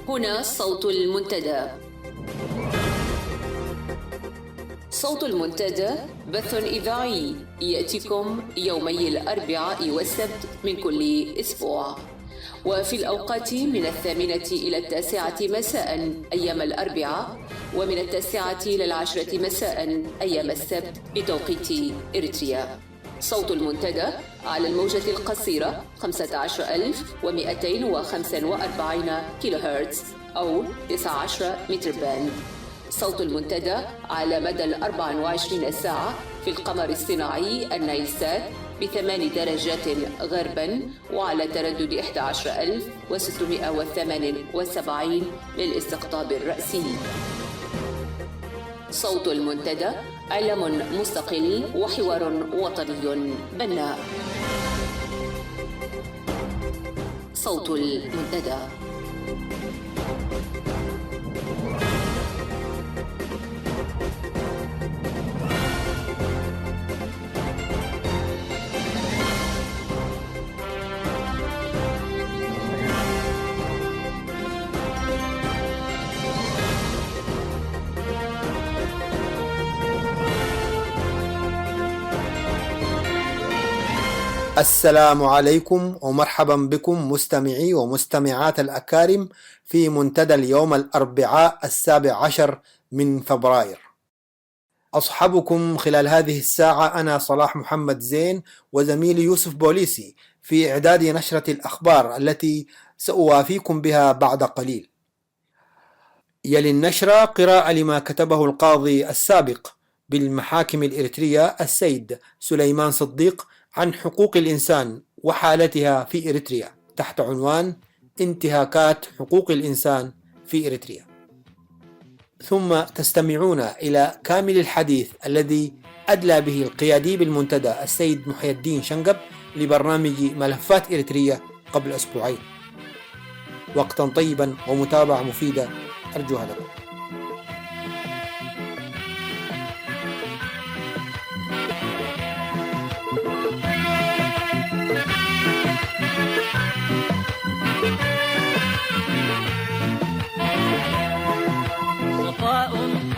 هنا صوت المنتدى. صوت المنتدى بث إذاعي يأتيكم يومي الأربعاء والسبت من كل أسبوع، وفي الأوقات من 8 إلى 9 مساء أيام الأربعاء، ومن 9 إلى 10 مساء أيام السبت بتوقيت إريتريا. صوت المنتدى على الموجة القصيرة 15245 كيلو هرتز أو 19 متر باند. صوت المنتدى على مدى 24 ساعة في القمر الصناعي النايلسات ب8 درجات غربا، وعلى تردد 11678 للاستقطاب الرأسي. صوت المنتدى علم مستقل وحوار وطني بناء. صوت المنتدى. السلام عليكم ومرحبا بكم مستمعي ومستمعات الأكارم في منتدى اليوم الأربعاء 17 من فبراير. أصحبكم خلال هذه الساعة أنا صلاح محمد زين وزميلي يوسف بوليسي في إعداد نشرة الأخبار التي سأوافيكم بها بعد قليل. يلي النشرة قراءة لما كتبه القاضي السابق بالمحاكم الإريترية السيد سليمان صديق عن حقوق الإنسان وحالتها في إريتريا تحت عنوان انتهاكات حقوق الإنسان في إريتريا. ثم تستمعون إلى كامل الحديث الذي أدلى به القيادي بالمنتدى السيد محي الدين شنقب لبرنامج ملفات إريتريا قبل أسبوعين. وقتا طيبا ومتابعة مفيدة أرجوها لكم.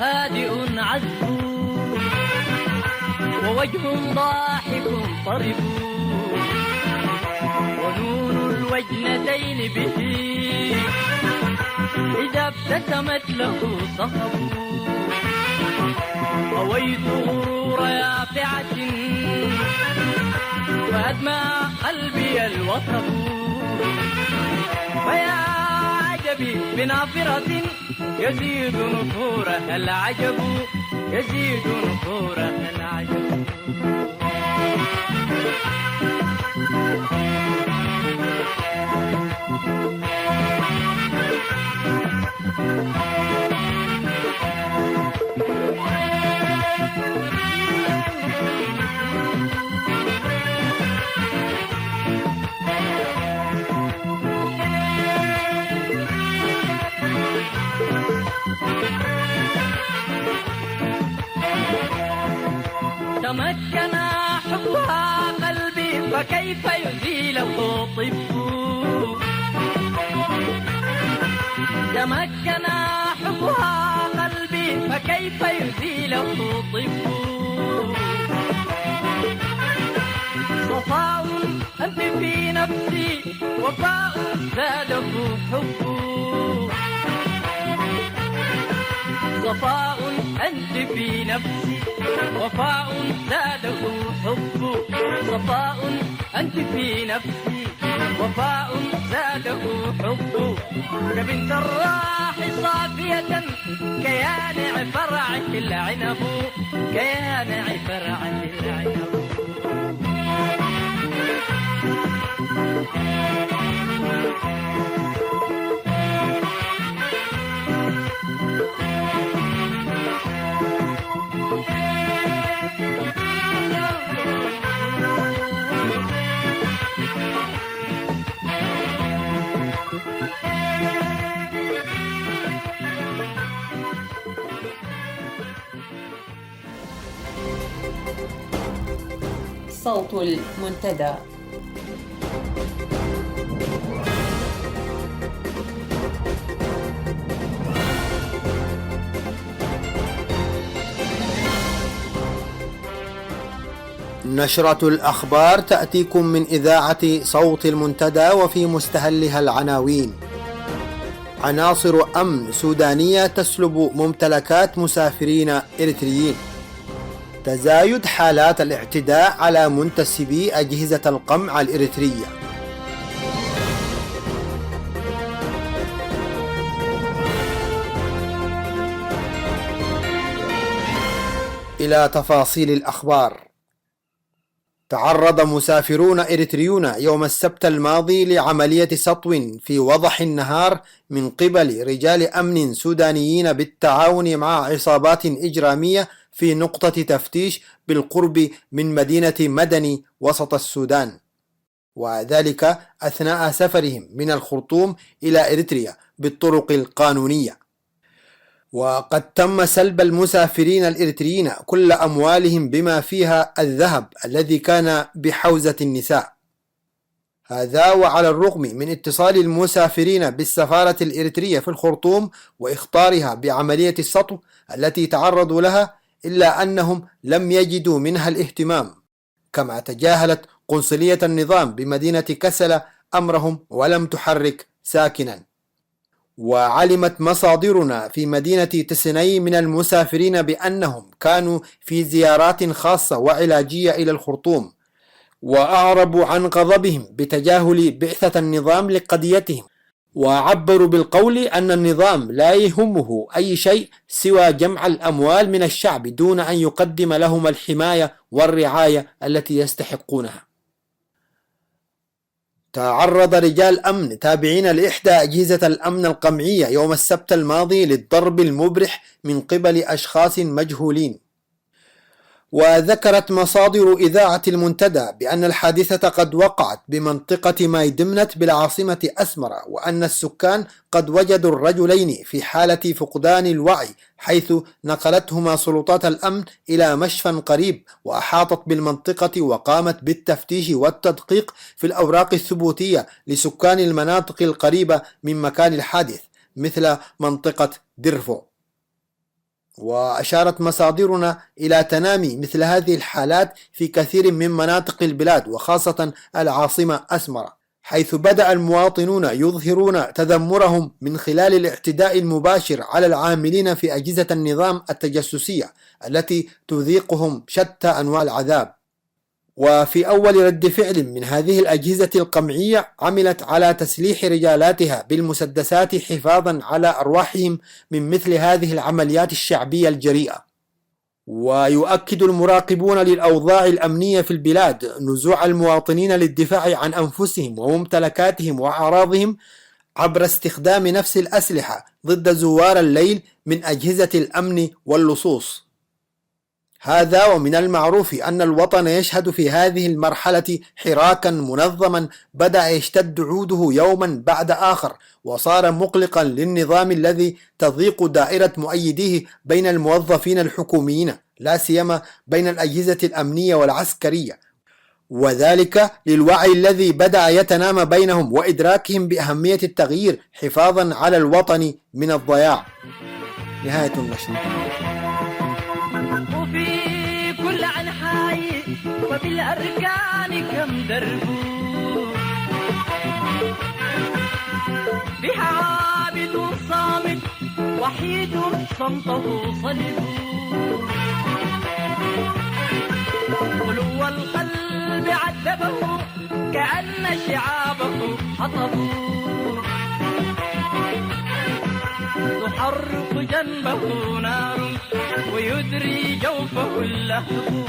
هادئ عذب ووجه ضاحك طرب، ونون الوجنتين به إذا ابتسمت له صخب. رويت غرور يافعة فأدمى قلبي الوثب، فيا عجبي بنافرة يزيد نفورها العجب، يزيد نفورها العجب. تمكن حبها قلبي فكيف يزيله طب، تمكن حبها قلبي فكيف يزيله طب. صفاء أنت في نفسي وفاء زاده حب، صفاء أنت في نفسي وفاء زاده حب، صفاء أنت في نفسي وفاء زاده حب. كبنت الراح صافية كيانع فرعك العنب، كيانع فرعك العنب. صوت المنتدى. نشرة الأخبار تأتيكم من إذاعة صوت المنتدى، وفي مستهلها العناوين: عناصر أمن سودانية تسلب ممتلكات مسافرين إريتريين. تزايد حالات الاعتداء على منتسبي أجهزة القمع الإريترية. إلى تفاصيل الأخبار. تعرض مسافرون إريتريون يوم السبت الماضي لعملية سطو في وضح النهار من قبل رجال أمن سودانيين بالتعاون مع عصابات إجرامية في نقطة تفتيش بالقرب من مدينة مدني وسط السودان، وذلك أثناء سفرهم من الخرطوم إلى إريتريا بالطرق القانونية. وقد تم سلب المسافرين الإريتريين كل أموالهم بما فيها الذهب الذي كان بحوزة النساء. هذا وعلى الرغم من اتصال المسافرين بالسفارة الإريترية في الخرطوم وإخطارها بعملية السطو التي تعرضوا لها، إلا أنهم لم يجدوا منها الاهتمام، كما تجاهلت قنصلية النظام بمدينة كسلة أمرهم ولم تحرك ساكنا. وعلمت مصادرنا في مدينة تسني من المسافرين بأنهم كانوا في زيارات خاصة وعلاجية إلى الخرطوم، وأعربوا عن غضبهم بتجاهل بعثة النظام لقضيتهم، وعبروا بالقول أن النظام لا يهمه أي شيء سوى جمع الأموال من الشعب دون أن يقدم لهم الحماية والرعاية التي يستحقونها. تعرض رجال أمن تابعين لإحدى أجهزة الأمن القمعية يوم السبت الماضي للضرب المبرح من قبل أشخاص مجهولين. وذكرت مصادر إذاعة المنتدى بأن الحادثة قد وقعت بمنطقة مايدمنت بالعاصمة أسمرة، وأن السكان قد وجدوا الرجلين في حالة فقدان الوعي، حيث نقلتهما سلطات الأمن إلى مشفى قريب، وأحاطت بالمنطقة وقامت بالتفتيش والتدقيق في الأوراق الثبوتية لسكان المناطق القريبة من مكان الحادث مثل منطقة ديرفو. وأشارت مصادرنا إلى تنامي مثل هذه الحالات في كثير من مناطق البلاد وخاصة العاصمة أسمرة، حيث بدأ المواطنون يظهرون تذمرهم من خلال الاعتداء المباشر على العاملين في أجهزة النظام التجسسية التي تذيقهم شتى أنواع العذاب. وفي أول رد فعل من هذه الأجهزة القمعية عملت على تسليح رجالاتها بالمسدسات حفاظا على أرواحهم من مثل هذه العمليات الشعبية الجريئة. ويؤكد المراقبون للأوضاع الأمنية في البلاد نزوع المواطنين للدفاع عن أنفسهم وممتلكاتهم وأعراضهم عبر استخدام نفس الأسلحة ضد زوار الليل من أجهزة الأمن واللصوص. هذا ومن المعروف أن الوطن يشهد في هذه المرحلة حراكا منظما بدأ يشتد عوده يوما بعد آخر، وصار مقلقا للنظام الذي تضيق دائرة مؤيديه بين الموظفين الحكوميين، لا سيما بين الأجهزة الأمنية والعسكرية، وذلك للوعي الذي بدأ يتنامى بينهم وإدراكهم بأهمية التغيير حفاظا على الوطن من الضياع. نهاية النشر. وفي كل أنحاء وبالأركان كم درب، بها عابد صامت وحيد صمته صلب، خلو القلب عذبه كأن شعابه حطب، تحرق جنبه نار ويدري جوفه اللهب،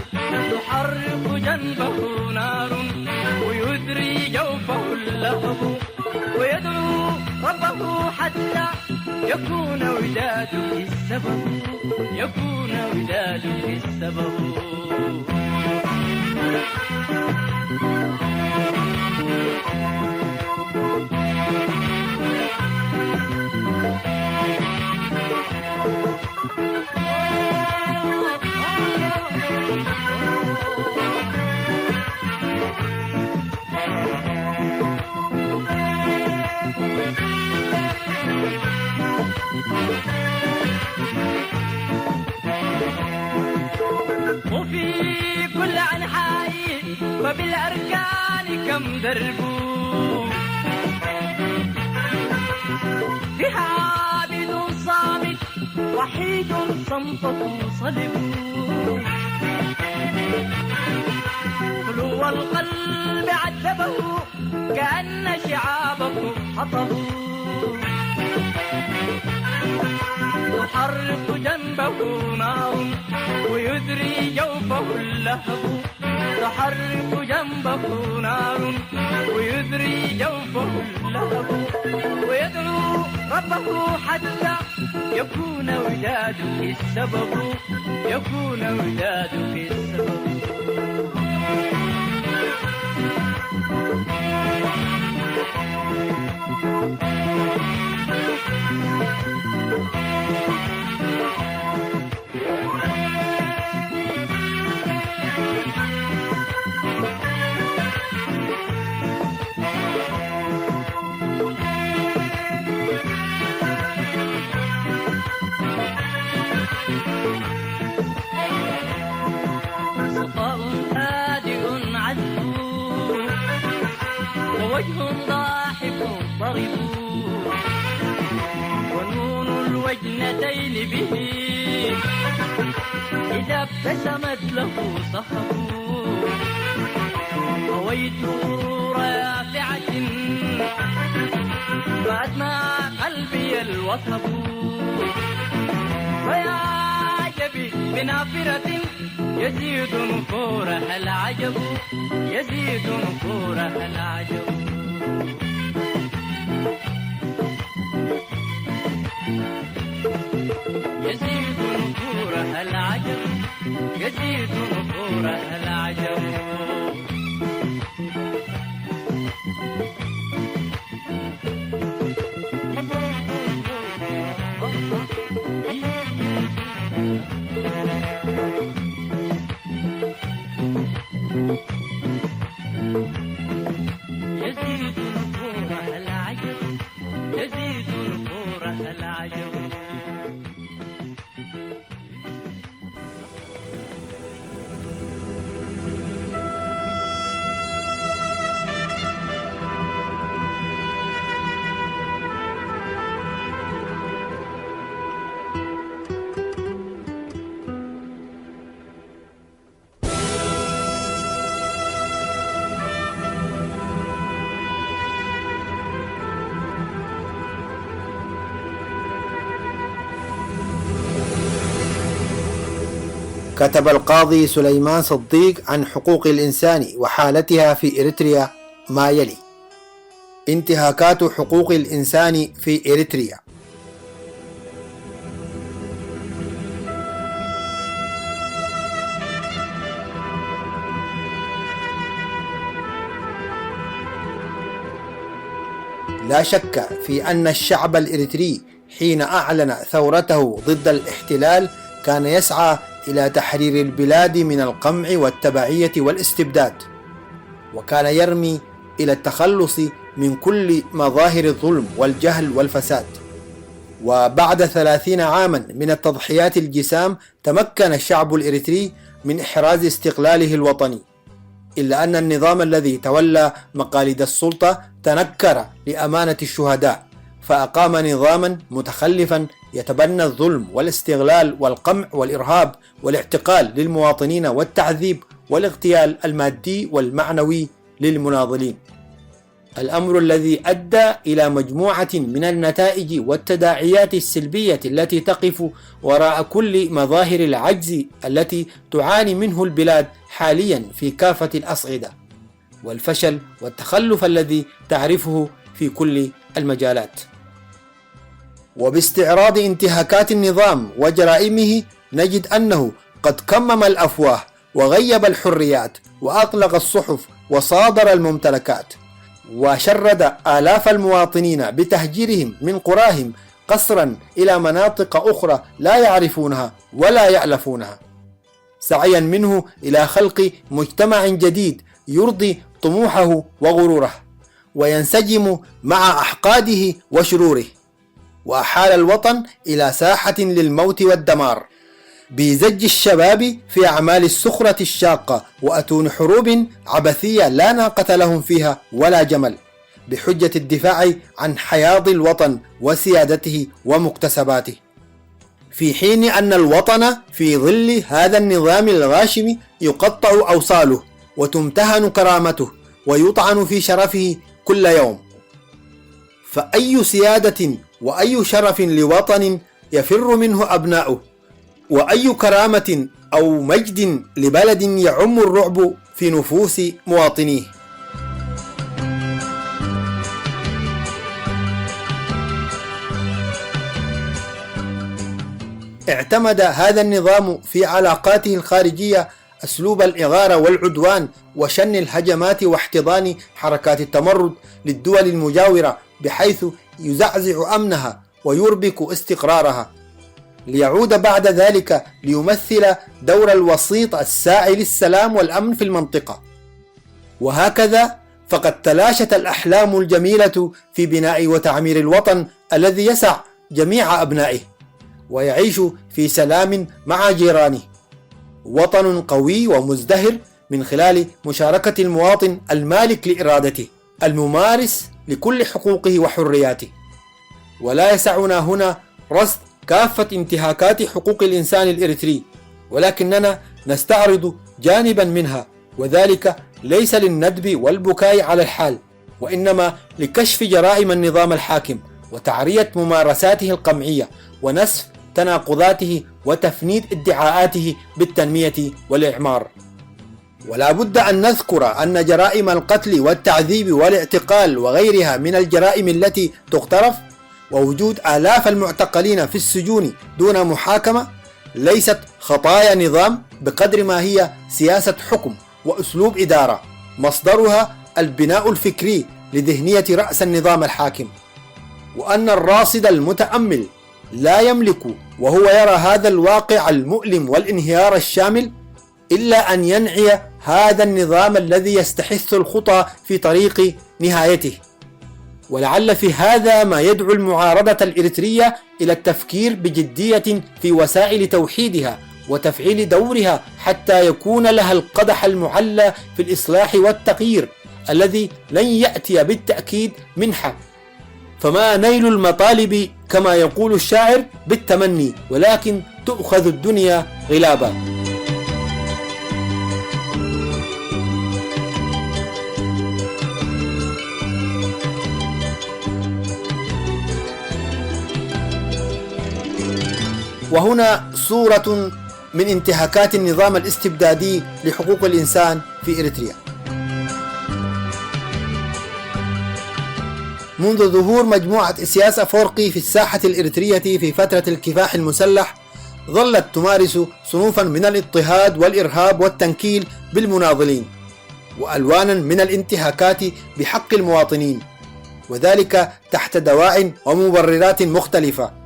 تحرق جنبه نار ويدري جوفه اللهب، ويدعو ربه حتى يكون وداده السبب، يكون وداده السبب. وفي كل أنحاء وبالأركان كم دربوا فيها عابد صامت وحيد صمته صلب خلو القلب عذبه كأن شعابه حطبوا تحرق جنبه نار ويدري جوفه اللهب تحرق جنبه نار ويدري جوفه اللهب ويدعو ربه حتى يكون ودادك السبب يكون ودادك السبب وجه ضاحك ضرب ونون الوجنتين به إذا ابتسمت له صخب رويت رافعة فأدمى قلبي الوثب ويا عجبي بنافرة يزيد نفورها العجب يزيد نفورها العجب يزيد نفورها العجب يزيد نفورها العجب يزيد نفورها العجب يزيد نفورها العجب كتب القاضي سليمان صديق عن حقوق الإنسان وحالتها في إريتريا ما يلي: انتهاكات حقوق الإنسان في إريتريا. لا شك في أن الشعب الإريتري حين أعلن ثورته ضد الاحتلال كان يسعى إلى تحرير البلاد من القمع والتبعية والاستبداد، وكان يرمي إلى التخلص من كل مظاهر الظلم والجهل والفساد. وبعد 30 عاما من التضحيات الجسام تمكن الشعب الإريتري من إحراز استقلاله الوطني، إلا أن النظام الذي تولى مقاليد السلطة تنكر لأمانة الشهداء، فأقام نظاما متخلفا يتبنى الظلم والاستغلال والقمع والإرهاب والاعتقال للمواطنين والتعذيب والاغتيال المادي والمعنوي للمناضلين، الأمر الذي أدى إلى مجموعة من النتائج والتداعيات السلبية التي تقف وراء كل مظاهر العجز التي تعاني منه البلاد حاليا في كافة الأصعدة، والفشل والتخلف الذي تعرفه في كل المجالات. وباستعراض انتهاكات النظام وجرائمه نجد أنه قد كمم الأفواه وغيب الحريات وأغلق الصحف وصادر الممتلكات، وشرد آلاف المواطنين بتهجيرهم من قراهم قسرا إلى مناطق أخرى لا يعرفونها ولا يألفونها، سعيا منه إلى خلق مجتمع جديد يرضي طموحه وغروره وينسجم مع أحقاده وشروره، وأحال الوطن إلى ساحة للموت والدمار. بزج الشباب في أعمال السخرة الشاقة وأتون حروب عبثية لا ناقة لهم فيها ولا جمل، بحجة الدفاع عن حياض الوطن وسيادته ومكتسباته، في حين أن الوطن في ظل هذا النظام الغاشم يقطع أوصاله وتمتهن كرامته ويطعن في شرفه كل يوم. فأي سيادة وأي شرف لوطن يفر منه أبناؤه، وأي كرامة أو مجد لبلد يعم الرعب في نفوس مواطنيه. اعتمد هذا النظام في علاقاته الخارجية أسلوب الإغارة والعدوان وشن الهجمات واحتضان حركات التمرد للدول المجاورة، بحيث يزعزع أمنها ويربك استقرارها، ليعود بعد ذلك ليمثل دور الوسيط الساعي للسلام والأمن في المنطقة. وهكذا فقد تلاشت الأحلام الجميلة في بناء وتعمير الوطن الذي يسع جميع أبنائه ويعيش في سلام مع جيرانه، وطن قوي ومزدهر من خلال مشاركة المواطن المالك لإرادته الممارس لكل حقوقه وحرياته. ولا يسعنا هنا رصد كافة انتهاكات حقوق الإنسان الإريتري، ولكننا نستعرض جانبا منها، وذلك ليس للندب والبكاء على الحال، وإنما لكشف جرائم النظام الحاكم وتعرية ممارساته القمعية ونسف تناقضاته وتفنيد ادعاءاته بالتنمية والإعمار. ولا بد أن نذكر أن جرائم القتل والتعذيب والاعتقال وغيرها من الجرائم التي تغترف، ووجود آلاف المعتقلين في السجون دون محاكمة، ليست خطايا نظام بقدر ما هي سياسة حكم وأسلوب إدارة مصدرها البناء الفكري لذهنية رأس النظام الحاكم، وأن الراصد المتأمل لا يملك وهو يرى هذا الواقع المؤلم والانهيار الشامل إلا أن ينعي هذا النظام الذي يستحث الخطى في طريق نهايته. ولعل في هذا ما يدعو المعارضة الإريترية إلى التفكير بجدية في وسائل توحيدها وتفعيل دورها حتى يكون لها القدح المعلى في الإصلاح والتغيير الذي لن يأتي بالتأكيد منحة، فما نيل المطالب كما يقول الشاعر بالتمني، ولكن تؤخذ الدنيا غلابا. وهنا صورة من انتهاكات النظام الاستبدادي لحقوق الإنسان في إريتريا. منذ ظهور مجموعة إسياس أفورقي في الساحة الإريترية في فترة الكفاح المسلح، ظلت تمارس صنوفا من الاضطهاد والإرهاب والتنكيل بالمناضلين، وألوانا من الانتهاكات بحق المواطنين، وذلك تحت دواع ومبررات مختلفة.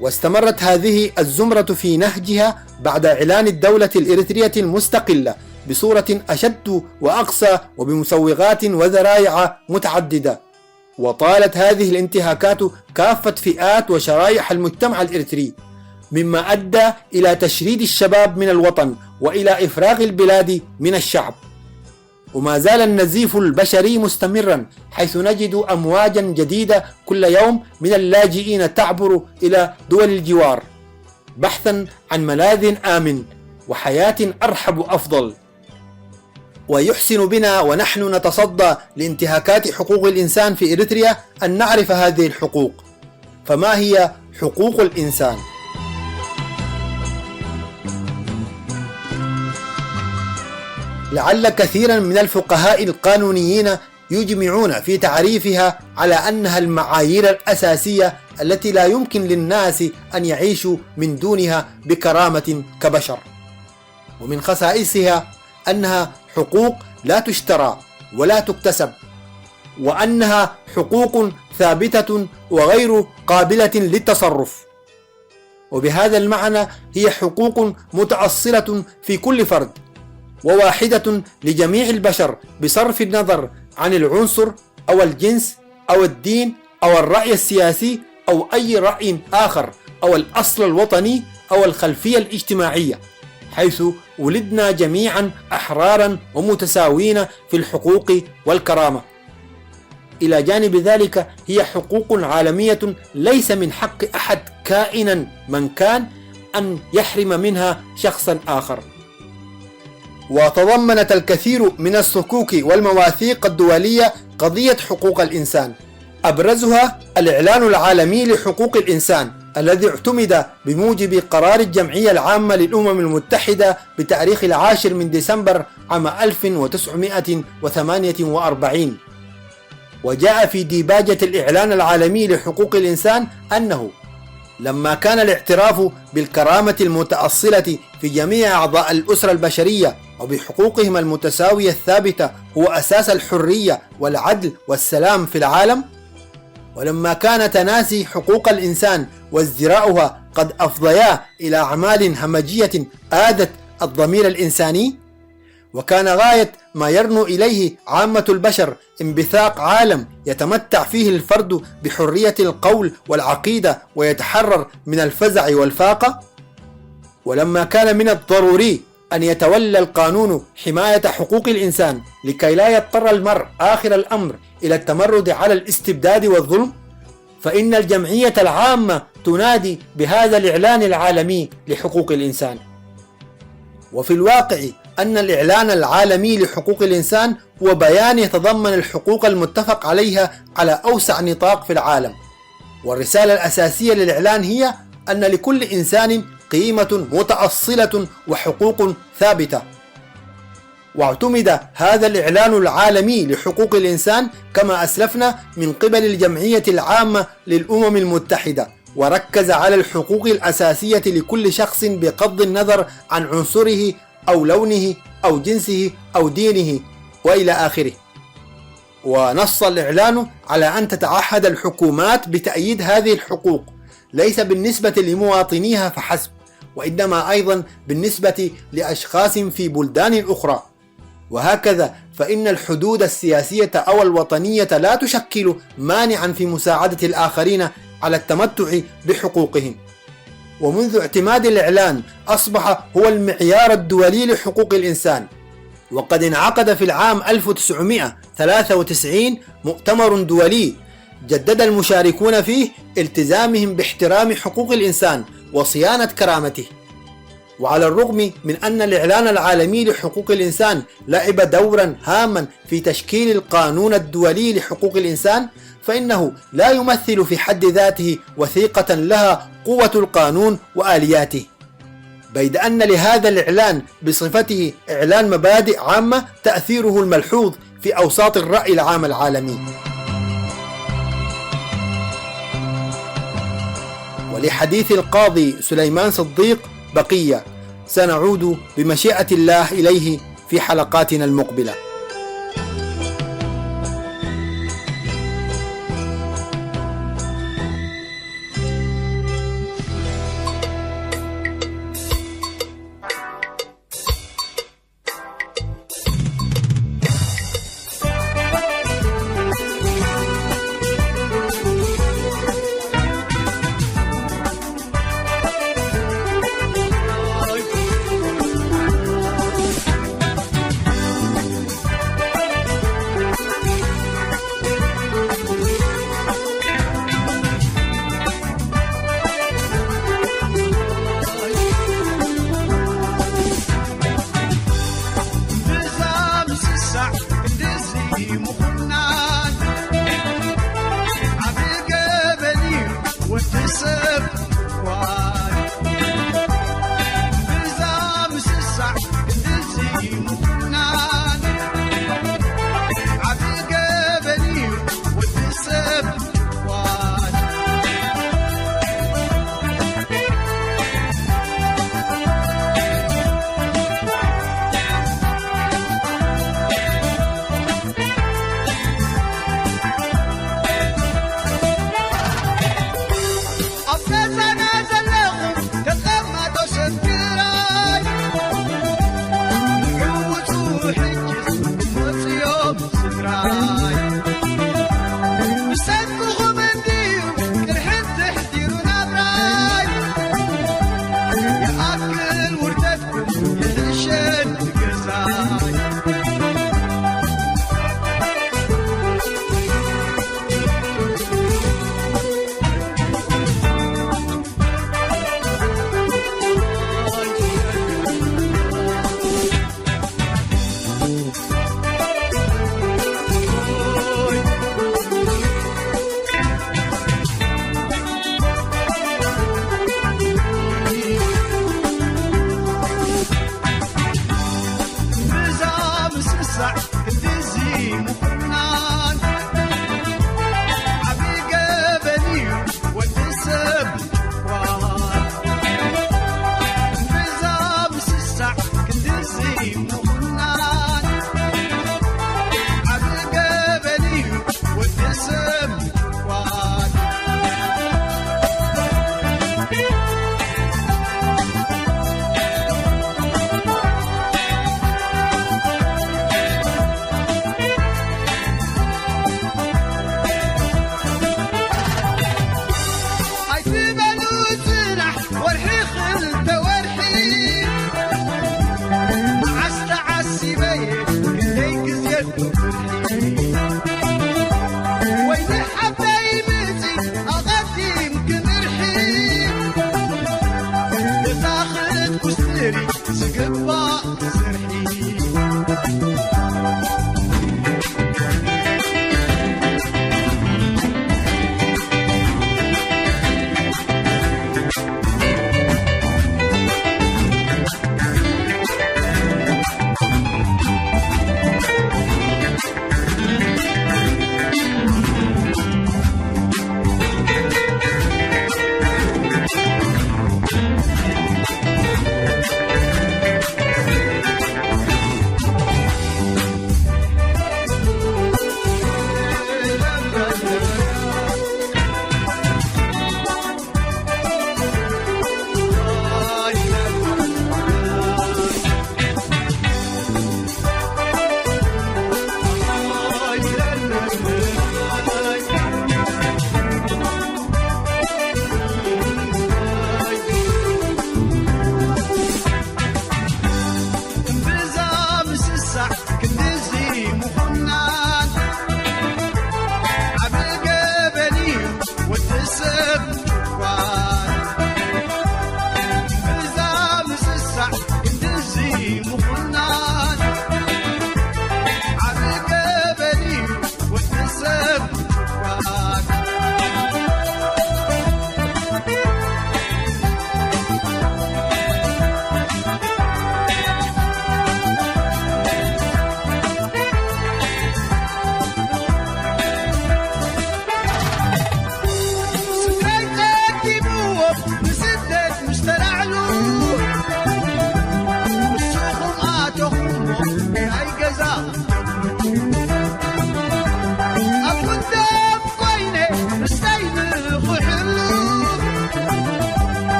واستمرت هذه الزمرة في نهجها بعد إعلان الدولة الإريترية المستقلة بصورة أشد وأقصى وبمسوغات وذرائع متعددة. وطالت هذه الانتهاكات كافة فئات وشرائح المجتمع الإريتري، مما أدى إلى تشريد الشباب من الوطن وإلى إفراغ البلاد من الشعب. وما زال النزيف البشري مستمرا، حيث نجد أمواجا جديدة كل يوم من اللاجئين تعبر إلى دول الجوار بحثا عن ملاذ آمن وحياة أرحب أفضل. ويحسن بنا ونحن نتصدى لانتهاكات حقوق الإنسان في إريتريا أن نعرف هذه الحقوق. فما هي حقوق الإنسان؟ لعل كثيرا من الفقهاء القانونيين يجمعون في تعريفها على أنها المعايير الأساسية التي لا يمكن للناس أن يعيشوا من دونها بكرامة كبشر. ومن خصائصها أنها حقوق لا تشترى ولا تكتسب، وأنها حقوق ثابتة وغير قابلة للتصرف. وبهذا المعنى هي حقوق متأصلة في كل فرد وواحدة لجميع البشر بصرف النظر عن العنصر أو الجنس أو الدين أو الرأي السياسي أو أي رأي آخر أو الأصل الوطني أو الخلفية الاجتماعية، حيث ولدنا جميعا أحرارا ومتساوين في الحقوق والكرامة. إلى جانب ذلك هي حقوق عالمية ليس من حق أحد كائنا من كان أن يحرم منها شخصا آخر. وتضمنت الكثير من الصكوك والمواثيق الدولية قضية حقوق الإنسان، أبرزها الإعلان العالمي لحقوق الإنسان الذي اعتمد بموجب قرار الجمعية العامة للأمم المتحدة بتاريخ 10 من ديسمبر عام 1948. وجاء في ديباجة الإعلان العالمي لحقوق الإنسان أنه لما كان الاعتراف بالكرامة المتأصلة في جميع أعضاء الأسرة البشرية وبحقوقهم المتساوية الثابتة هو أساس الحرية والعدل والسلام في العالم، ولما كان تناسي حقوق الإنسان وازدراؤها قد أفضيا إلى أعمال همجية آذت الضمير الإنساني، وكان غاية ما يرنو إليه عامة البشر انبثاق عالم يتمتع فيه الفرد بحرية القول والعقيدة ويتحرر من الفزع والفاقة، ولما كان من الضروري أن يتولى القانون حماية حقوق الإنسان لكي لا يضطر المرء آخر الأمر إلى التمرد على الاستبداد والظلم، فإن الجمعية العامة تنادي بهذا الإعلان العالمي لحقوق الإنسان. وفي الواقع أن الإعلان العالمي لحقوق الإنسان هو بيان يتضمن الحقوق المتفق عليها على أوسع نطاق في العالم، والرسالة الأساسية للإعلان هي أن لكل إنسان قيمة متأصلة وحقوق ثابتة. واعتمد هذا الإعلان العالمي لحقوق الإنسان كما أسلفنا من قبل الجمعية العامة للأمم المتحدة، وركز على الحقوق الأساسية لكل شخص بغض النظر عن عنصره أو لونه أو جنسه أو دينه وإلى آخره. ونص الإعلان على أن تتعهد الحكومات بتأييد هذه الحقوق ليس بالنسبة لمواطنيها فحسب، وإنما أيضا بالنسبة لأشخاص في بلدان أخرى. وهكذا فإن الحدود السياسية أو الوطنية لا تشكل مانعا في مساعدة الآخرين على التمتع بحقوقهم. ومنذ اعتماد الإعلان أصبح هو المعيار الدولي لحقوق الإنسان، وقد انعقد في العام 1993 مؤتمر دولي جدد المشاركون فيه التزامهم باحترام حقوق الإنسان وصيانة كرامته. وعلى الرغم من أن الإعلان العالمي لحقوق الإنسان لعب دورا هاما في تشكيل القانون الدولي لحقوق الإنسان، فإنه لا يمثل في حد ذاته وثيقة لها قوة القانون وآلياته، بيد أن لهذا الإعلان بصفته إعلان مبادئ عامة تأثيره الملحوظ في أوساط الرأي العام العالمي. ولحديث القاضي سليمان صديق بقية، سنعود بمشيئة الله إليه في حلقاتنا المقبلة.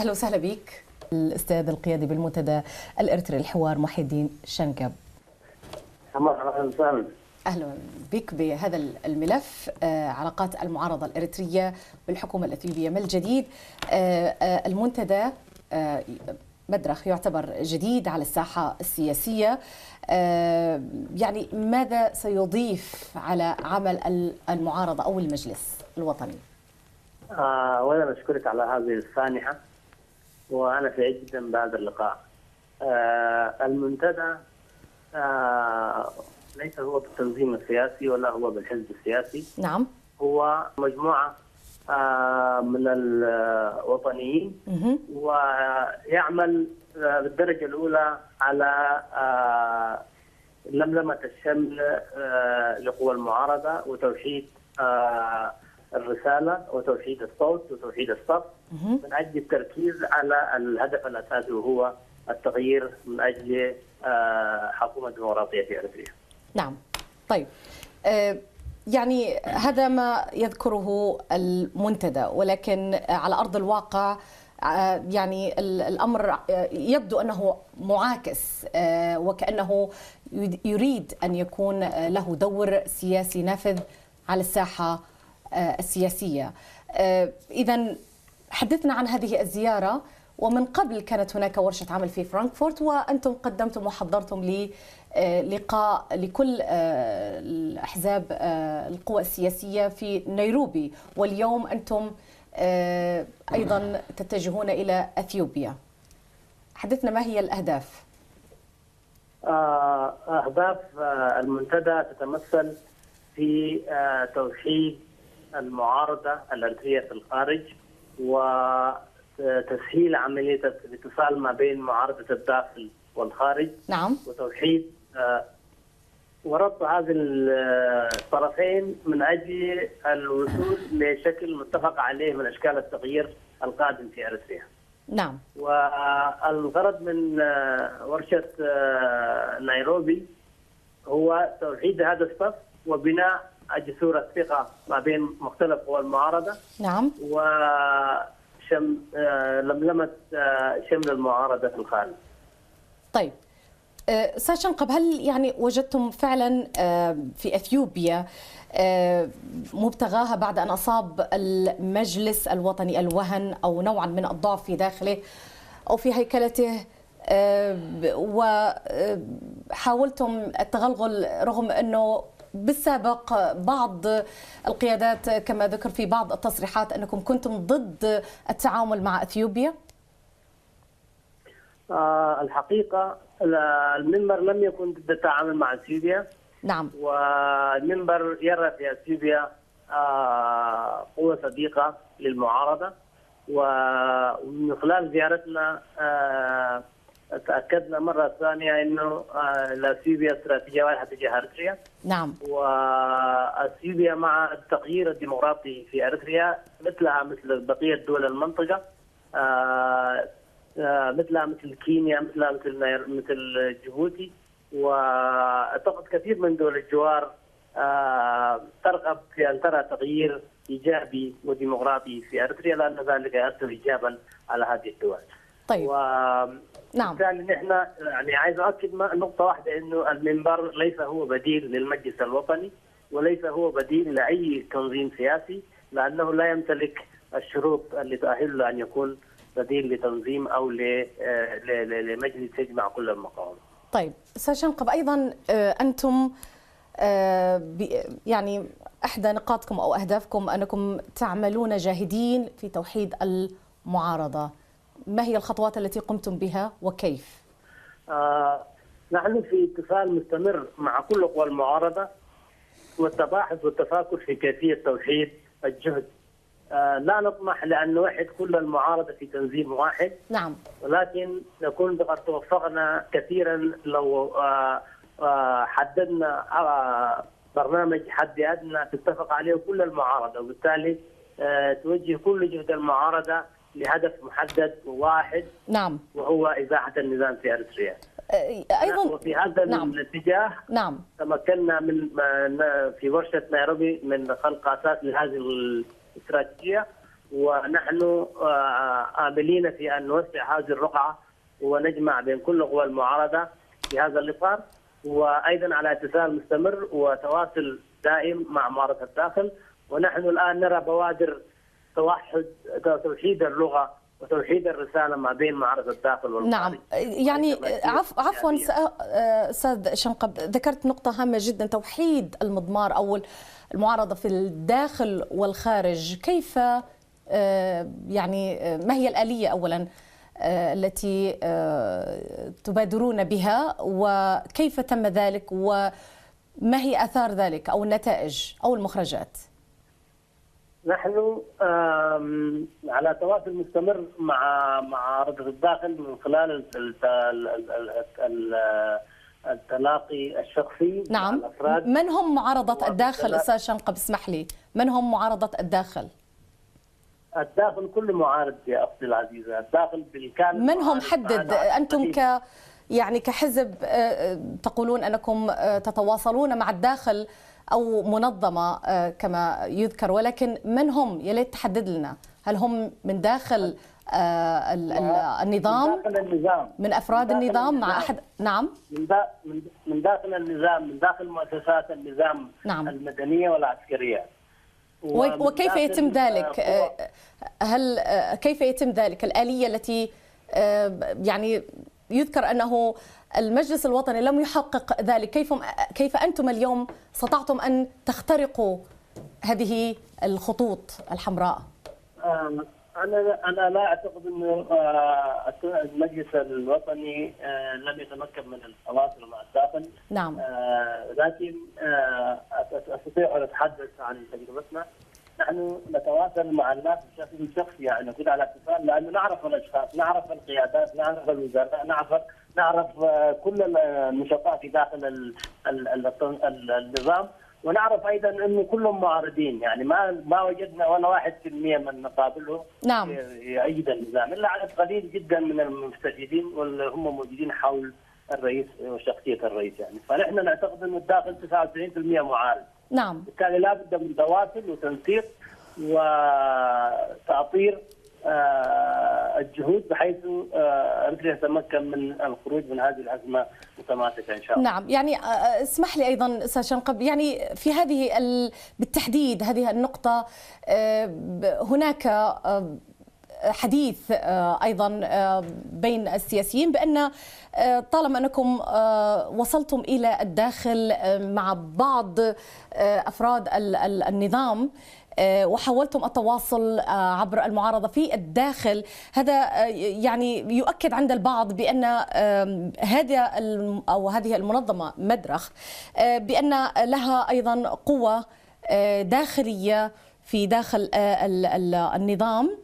أهلا وسهلا بك الأستاذ القيادي بالمنتدى الإريتري الحوار محي الدين شنقب. أهلا وسهلا. أهلا بك بهذا الملف، علاقات المعارضة الإريترية بالحكومة الإثيوبية. ما الجديد؟ المنتدى مدرخ يعتبر جديد على الساحة السياسية، يعني ماذا سيضيف على عمل المعارضة أو المجلس الوطني؟ أولا أشكرك على هذه السانحة، وأنا سعيد جدا بهذا اللقاء. المنتدى ليس هو بالتنظيم السياسي ولا هو بالحزب السياسي. نعم. هو مجموعة من الوطنيين ويعمل بالدرجة الأولى على لملمة الشمل لقوى المعارضة وتوحيد الرسالة وتوحيد الصوت وتوحيد الصف من أجل التركيز على الهدف الأساسي وهو التغيير من أجل حكومة ديمقراطية في أريتريا. نعم. طيب، يعني هذا ما يذكره المنتدى، ولكن على أرض الواقع يعني الأمر يبدو أنه معاكس، وكأنه يريد أن يكون له دور سياسي نافذ على الساحة السياسية. إذن حدثنا عن هذه الزيارة، ومن قبل كانت هناك ورشة عمل في فرانكفورت، وأنتم قدمتم وحضرتم للقاء لكل الأحزاب القوى السياسية في نيروبي، واليوم أنتم أيضا تتجهون إلى أثيوبيا. حدثنا ما هي الأهداف؟ أهداف المنتدى تتمثل في توحيد المعارضة الأريترية في الخارج، وتسهيل عملية الاتصال ما بين معارضة الداخل والخارج. نعم. وتوحيد وربط هذه الطرفين من أجل الوصول لشكل متفق عليه من أشكال التغيير القادم في أريتريا. نعم. والغرض من ورشة نيروبي هو توحيد هذا الصف وبناء جسور الثقة ما بين مختلف قوى المعارضة. نعم. لملمة شمل المعارضة في الخارج. طيب، أستاذ شنقب، هل يعني وجدتم فعلا في أثيوبيا مبتغاها بعد أن أصاب المجلس الوطني الوهن أو نوعا من الضعف في داخله أو في هيكلته، وحاولتم التغلغل رغم أنه بالسابق بعض القيادات كما ذكر في بعض التصريحات أنكم كنتم ضد التعامل مع أثيوبيا؟ الحقيقة المنبر لم يكن ضد التعامل مع أثيوبيا. نعم. والمنبر يرى في أثيوبيا قوة صديقة للمعارضة، ومن خلال زيارتنا تأكدنا مرة ثانية أنه أثيوبيا استراتيجية واضحة تجاه أريتريا. نعم. وأثيوبيا مع التغيير الديمقراطي في أريتريا مثلها مثل بقية دول المنطقة، مثلها مثل كينيا، مثلها مثل جيبوتي، واعتقد كثير من دول الجوار ترغب في ان ترى تغيير ايجابي وديمقراطي في اريتريا، لان ذلك يؤثر ايجابا على هذه الدول. طيب. نعم. بالتالي نحن يعني عايز اؤكد نقطه واحده، انه المنبر ليس هو بديل للمجلس الوطني، وليس هو بديل لاي تنظيم سياسي، لانه لا يمتلك الشروط اللي تؤهله ان يكون بديل لتنظيم او لمجلس يجمع كل المقاومه. طيب، استاذ شنقب، ايضا انتم يعني احدى نقاطكم او اهدافكم انكم تعملون جاهدين في توحيد المعارضه. ما هي الخطوات التي قمتم بها وكيف؟ نحن في اتصال مستمر مع كل قوى المعارضه والتباحث والتفاكر في كيفيه توحيد الجهد. لا نطمح لأن نوحد كل المعارضة في تنظيم واحد. نعم. ولكن نكون قد توفقنا كثيرا لو حددنا برنامج حد أدنى تتفق عليه كل المعارضة، وبالتالي توجه كل جهد المعارضة لهدف محدد وواحد. نعم. وهو إزاحة النظام في أريتريا. أيضا وفي هذا نعم. الاتجاه نعم. تمكنا في ورشة نيروبي من خلق أساس لهذه الاستراتيجية، ونحن آملين في أن نوسع هذه الرقعة ونجمع بين كل قوى المعارضة في هذا الإطار، وأيضا على اتصال مستمر وتواصل دائم مع معارضة الداخل. ونحن الآن نرى بوادر توحيد اللغة وتوحيد الرسالة ما بين معارضة الداخل والخارج. نعم، يعني عفوا أستاذ شنقب، ذكرت نقطة هامة جدا، توحيد المضمار أو المعارضة في الداخل والخارج. كيف يعني ما هي الآلية أولا التي تبادرون بها، وكيف تم ذلك، وما هي آثار ذلك أو النتائج أو المخرجات؟ نحن على تواصل مستمر مع معارضة الداخل من خلال التلاقي الشخصي. نعم، مع الأفراد. من هم معارضة الداخل أستاذ شنقب؟ اسمح لي، من هم معارضة الداخل؟ الداخل كل معارض يا أختي العزيزة، الداخل بالكامل. من هم؟ حدد. أنتم يعني كحزب تقولون أنكم تتواصلون مع الداخل أو منظمة كما يذكر، ولكن من هم؟ يا ليت تحدد لنا. هل هم من داخل النظام؟ من داخل النظام، من أفراد النظام مع أحد؟ نعم، من داخل النظام، من داخل مؤسسات النظام. نعم. المدنية والعسكرية. وكيف يتم ذلك؟ هل كيف يتم ذلك؟ الآلية التي يعني يذكر أنه المجلس الوطني لم يحقق ذلك، كيف أنتم اليوم استطعتم أن تخترقوا هذه الخطوط الحمراء؟ أنا لا أعتقد أن المجلس الوطني لم يتمكن من التواصل مع الداخل. نعم. لكن أستطيع أن أتحدث عن تجربتنا. نحن نتواصل مع الناس بشكل شخصي، يعني نكون على اتصال، لأنه نعرف الأشخاص، نعرف القيادات، نعرف الوزراء، نعرف كل النشطاء في داخل النظام، ونعرف ايضا انه كلهم معارضين، يعني ما وجدنا ولا 1% من نقابلهم نعم يؤيد النظام، الا عدد قليل جدا من المستفيدين واللي هم موجودين حول الرئيس وشخصيه الرئيس يعني. فنحن نعتقد انه الداخل 99% معارض. نعم. بالتالي لابد من تواصل وتنسيق وتعطير الجهود بحيث اريتريا تتمكن من الخروج من هذه الازمه متماسكه ان شاء الله. نعم، يعني اسمح لي ايضا استاذ شنقب، يعني في هذه بالتحديد هذه النقطه هناك حديث ايضا بين السياسيين بان طالما انكم وصلتم الى الداخل مع بعض افراد النظام وحاولتم التواصل عبر المعارضة في الداخل، هذا يعني يؤكد عند البعض بأن هذه المنظمة مدرخ بأن لها أيضا قوة داخلية في داخل النظام،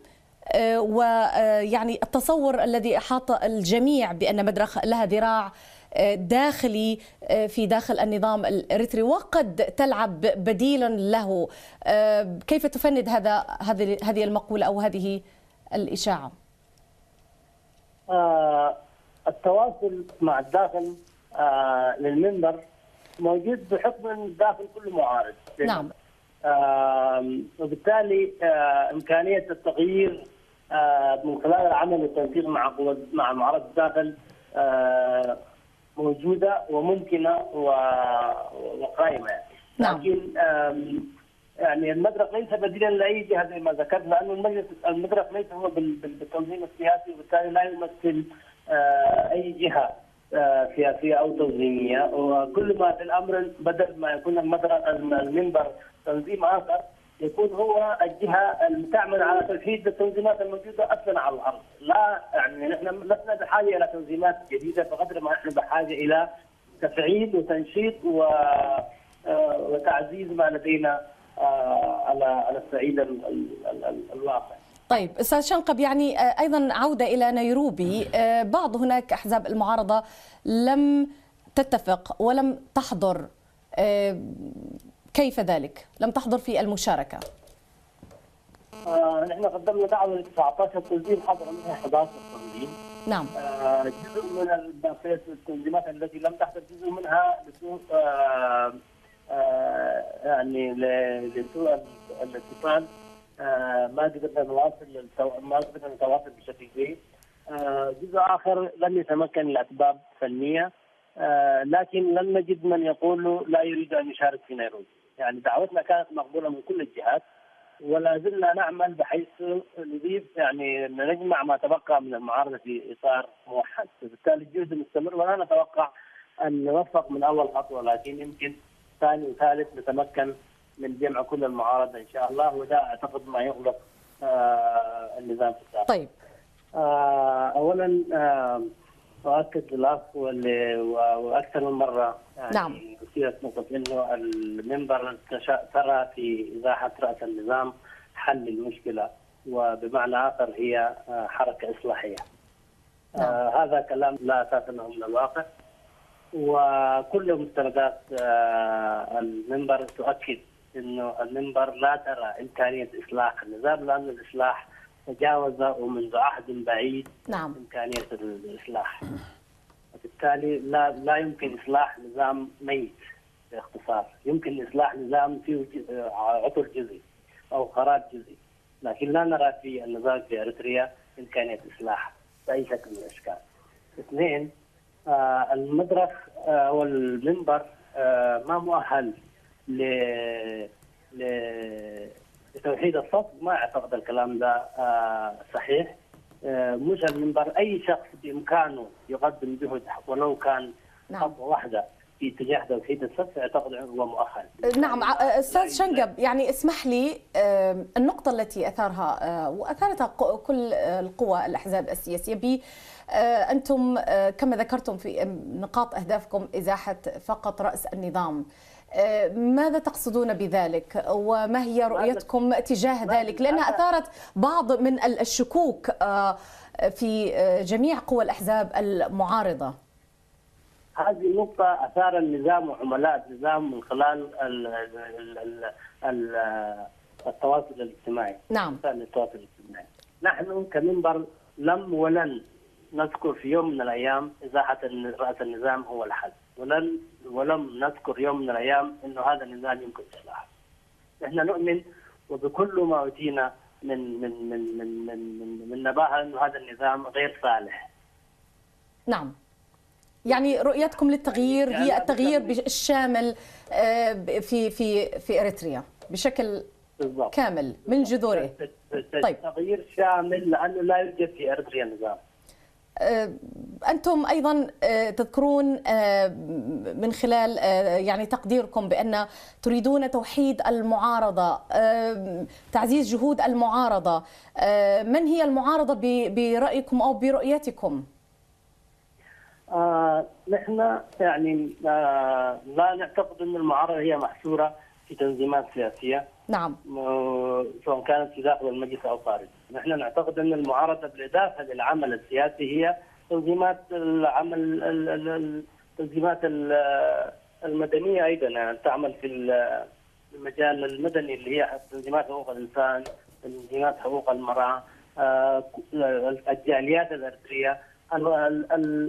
ويعني التصور الذي أحاط الجميع بأن مدرخ لها ذراع داخلي في داخل النظام الإريتري وقد تلعب بديلا له. كيف تفند هذه المقولة أو هذه الإشاعة؟ التواصل مع الداخل للمنبر موجود بحكم أن الداخل كله معارض. نعم. وبالتالي إمكانية التغيير من خلال العمل والتنسيق مع معارضة الداخل موجودة وممكنة وقائمة. نعم. لكن يعني المدرك ليس بديلا لأي جهة زي ما ذكرت، لأنه المدرك ليس هو بالتنظيم السياسي، وبالتالي لا يمثل أي جهة سياسية أو تنظيمية، وكل ما في الأمر بدل ما يكون المنبر تنظيم آخر يكون هو الجهة المتعمل على تنفيذ التنظيمات الموجودة أصلا على الأرض. لا يعني نحن لسنا بحاجة إلى تنظيمات جديدة بقدر ما نحن بحاجة إلى تفعيل وتنشيط وتعزيز ما لدينا على الصعيد الواقع. طيب أستاذ شنقب، يعني أيضا عودة إلى نيروبي، بعض هناك أحزاب المعارضة لم تتفق ولم تحضر، كيف ذلك؟ لم تحضر في المشاركة؟ نحن قدمنا دعوة ل 19 تنظيم، حضر منها 11 تنظيم. نعم. جزء من بقية التنظيمات التي لم تحضر جزء منها لسوء يعني لسوء الاتصال ما قدرنا نتواصل بشكل جيد. جزء آخر لم يتمكن لأسباب فنية، لكن لم نجد من يقول لا يريد أن يشارك في نيروبي. يعني دعوتنا كانت مقبولة من كل الجهات، ولا زلنا نعمل بحيث نضيف يعني نجمع ما تبقى من المعارضة في إطار موحد. بالتالي الجهد مستمر، ولا نتوقع أن نوفق من أول خطوة، لكن يمكن ثاني وثالث نتمكن من جمع كل المعارضة إن شاء الله، وده أعتقد ما يغلق النظام في الداخل. طيب أولا أؤكد للأخ وأكثر من مرة يعني نعم. أثيرت نقطة إنه المنبر ترى في إزاحة رأس النظام حل المشكلة، وبمعنى آخر هي حركة إصلاحية. نعم. هذا كلام لا أساس له من الواقع، وكل مستندات المنبر تؤكد إنه المنبر لا ترى إمكانية إصلاح النظام، لأن الإصلاح تجاوز ومنذ عهد بعيد نعم. إمكانية الإصلاح. وبالتالي لا يمكن إصلاح نظام ميت باختصار، يمكن إصلاح نظام فيه عطل جزئي أو خراب جزئي، لكن لا نرى في النظام في أريتريا إمكانية إصلاح بأي شكل من الأشكال. اثنين، المدرخ والمنبر ما مؤهل لتوحيد الصف. ما أعتقد الكلام ده صحيح. مش المنبر، أي شخص بإمكانه يقدم جهد ولو كان خطوة واحدة في اتجاه توحيد الصف أعتقد هو مؤهل. نعم أستاذ شنقب، يعني اسمح لي النقطة التي أثارها وأثارتها كل القوى الأحزاب السياسية أنتم كما ذكرتم في نقاط أهدافكم إزاحة فقط رأس النظام. ماذا تقصدون بذلك وما هي رؤيتكم تجاه ذلك؟ لأنها أثارت بعض من الشكوك في جميع قوى الأحزاب المعارضة. هذه النقطة أثار النظام وعملاء النظام من خلال التواصل الاجتماعي. نعم. التواصل الاجتماعي. نحن كمنبر لم ولن نذكر في يوم من الأيام إزاحة رأس النظام هو الحل، ولم نذكر يوم من الأيام إنه هذا النظام يمكن إصلاحه. نحن نؤمن وبكل ما أوتينا من نباهة إنه هذا النظام غير صالح. نعم. يعني رؤيتكم للتغيير هي التغيير الشامل في إريتريا بشكل بالضبط. كامل من جذوره. طيب. تغيير شامل لأنه لا يوجد في إريتريا نظام. أنتم أيضا تذكرون من خلال يعني تقديركم بأن تريدون توحيد المعارضة، تعزيز جهود المعارضة. من هي المعارضة برأيكم أو برؤيتكم؟ نحن يعني لا نعتقد أن المعارضة هي محصورة في تنظيمات سياسية. نعم. سواء كانت في داخل المجلس أو خارج. نحن نعتقد أن المعارضة بالإضافة للعمل السياسي هي تنظيمات العمل التنظيمات المدنية أيضا، يعني تعمل في المجال المدني اللي هي تنظيمات حقوق الإنسان، تنظيمات حقوق المرأة، الجاليات الأريترية،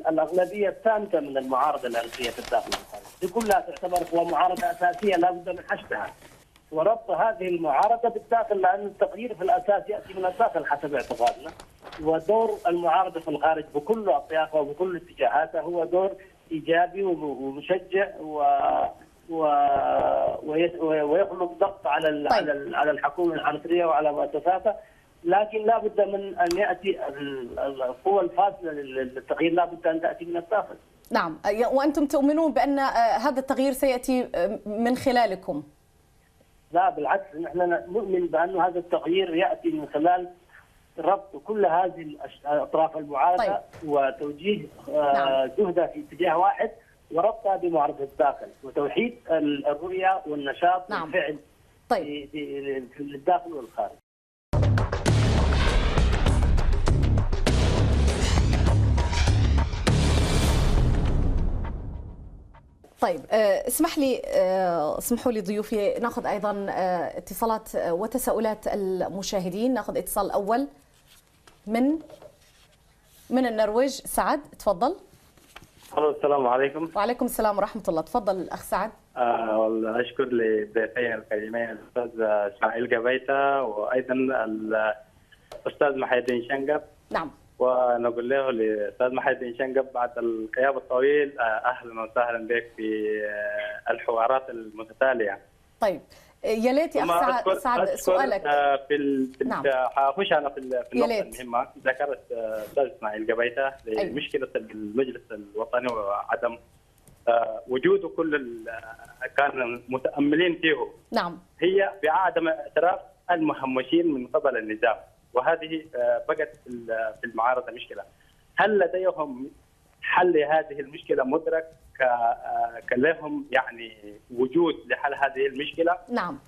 الأغلبية السامة من المعارضة الأريترية في الداخل والخارج. دي كلها تعتبر قوى معارضة أساسية لا بد من حشدها وربط هذه المعارضة بالداخل، لأن التغيير في الأساس يأتي من الداخل حسب اعتقادنا. ودور المعارضة في الخارج بكل أطيافها وبكل اتجاهاتها هو دور إيجابي ومشجع ويخلق ضغط على الحكومة الأريترية وعلى مؤسساتها. لكن لا بد من أن يأتي القوى الفاصلة للتغيير، لا بد أن تأتي من الداخل. نعم. وأنتم تؤمنون بأن هذا التغيير سيأتي من خلالكم؟ لا بالعكس، نحن نؤمن بأن هذا التغيير يأتي من خلال ربط كل هذه أطراف المعارضة. طيب. وتوجيه جهدها في اتجاه واحد وربطها بمعارضة الداخل وتوحيد الرؤية والنشاط. نعم. والفعل. طيب. في الداخل والخارج. طيب اسمحوا لي ضيوفي ناخذ ايضا اتصالات وتساؤلات المشاهدين. ناخذ اتصال الاول من النرويج. سعد تفضل. السلام عليكم. وعليكم السلام ورحمة الله. تفضل الأخ سعد. والله أشكر لضيفي الكريمين الأستاذ إسماعيل قبيتة وأيضا الأستاذ محي الدين شنقب. نعم. ونقول له للأستاذ محي الدين شنقب بعد الغياب الطويل أهلا وسهلا بك في الحوارات المتتالية. طيب يا ليت يا أخ سعد سؤالك. نعم. حخش أنا في النقطة المهمة. ذكرت الأستاذ إسماعيل قبيتة لمشكلة المجلس الوطني وعدم وجوده كل كان متأملين فيه. نعم. هي بعدم اعتراف المهمشين من قبل النظام، وهذه بقت في المعارضة مشكلة. هل لديهم حل لهذه المشكلة مدرك كلهم يعني وجود لحل هذه المشكلة؟ نعم.